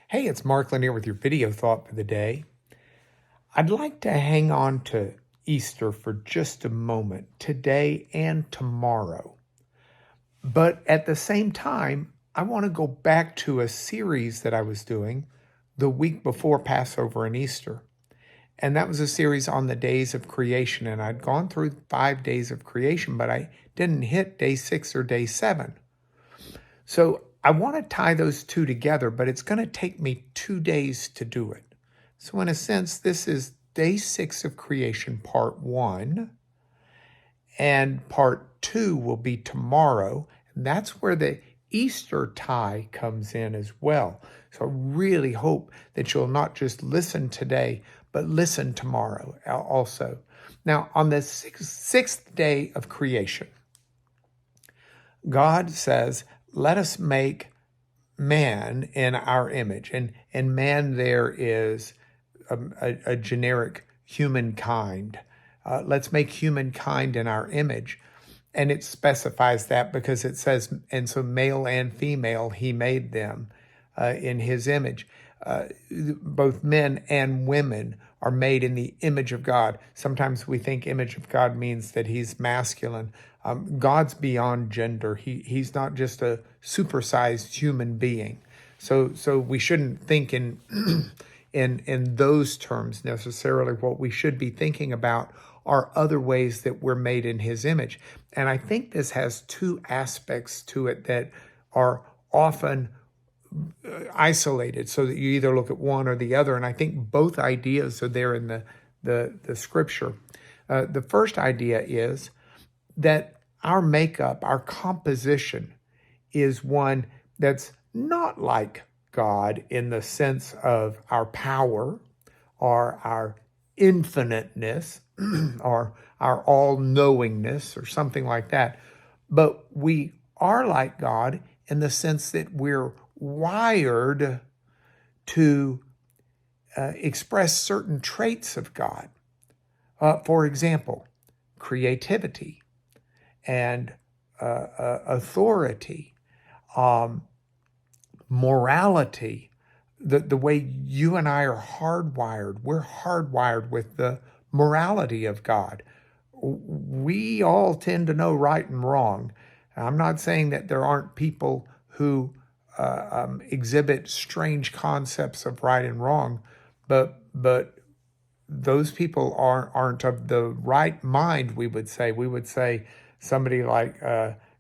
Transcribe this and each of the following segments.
Hey, it's Mark Lanier with your video thought for the day. I'd like to hang on to Easter for just a moment, today and tomorrow. But at the same time, I want to go back to a series that I was doing the week before Passover and Easter. And that was a series on the days of creation. And I'd gone through 5 days of creation, but I didn't hit day 6 or day 7. So I want to tie those two together, but it's going to take me 2 days to do it. So in a sense, this is day 6 of creation, part 1, and part 2 will be tomorrow. And that's where the Easter tie comes in as well. So I really hope that you'll not just listen today, but listen tomorrow also. Now, on the sixth day of creation, God says, let us make man in our image. And man there is a generic humankind. Let's make humankind in our image. And it specifies that because it says, and so male and female, he made them in his image. Both men and women are made in the image of God. Sometimes we think image of God means that he's masculine. God's beyond gender. He's not just a supersized human being. So we shouldn't think in in those terms necessarily. What we should be thinking about are other ways that we're made in his image. And I think this has two aspects to it that are often isolated, so that you either look at one or the other. And I think both ideas are there in the scripture. The first idea is that our makeup, our composition is one that's not like God in the sense of our power or our infiniteness or our all-knowingness or something like that. But we are like God in the sense that we're wired to express certain traits of God. For example, creativity and authority, morality, the way you and I are hardwired. We're hardwired with the morality of God. We all tend to know right and wrong. I'm not saying that there aren't people who exhibit strange concepts of right and wrong, but those people aren't of the right mind, we would say. We would say somebody like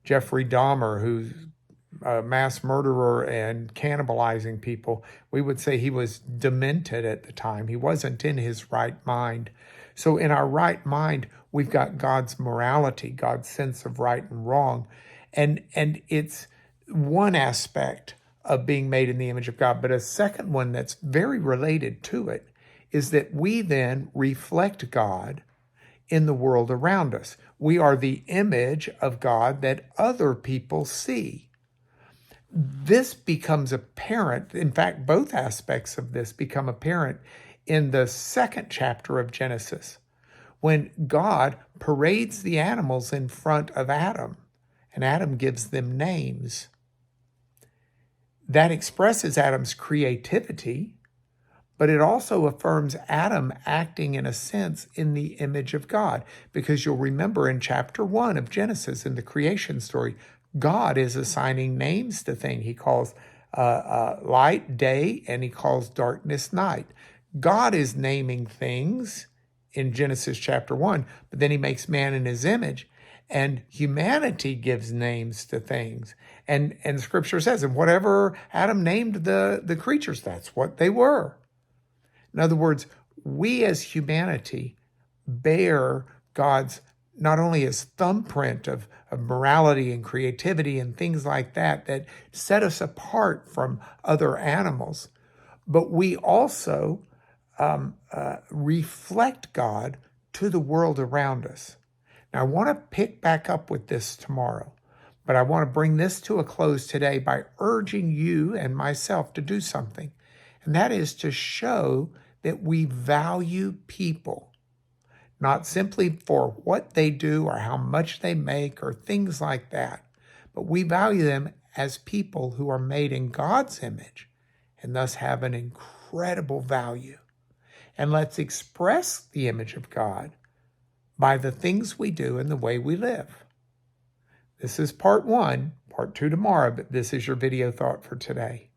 Jeffrey Dahmer, who's a mass murderer and cannibalizing people, we would say he was demented at the time. He wasn't in his right mind. So in our right mind, we've got God's morality, God's sense of right and wrong. And it's one aspect of being made in the image of God. But a second one that's very related to it is that we then reflect God in the world around us. We are the image of God that other people see. This becomes apparent. In fact, both aspects of this become apparent in the second chapter of Genesis, when God parades the animals in front of Adam, and Adam gives them names. That expresses Adam's creativity, but it also affirms Adam acting in a sense in the image of God. Because you'll remember in chapter 1 of Genesis, in the creation story, God is assigning names to things. He calls light day, and he calls darkness night. God is naming things in Genesis chapter 1, but then he makes man in his image, and humanity gives names to things. And scripture says, and whatever Adam named the creatures, that's what they were. In other words, we as humanity bear God's, not only his thumbprint of morality and creativity and things like that set us apart from other animals, but we also reflect God to the world around us. Now, I want to pick back up with this tomorrow, but I want to bring this to a close today by urging you and myself to do something, and that is to show that we value people, not simply for what they do or how much they make or things like that, but we value them as people who are made in God's image and thus have an incredible value. And let's express the image of God by the things we do and the way we live. This is part 1, part 2 tomorrow, but this is your video thought for today.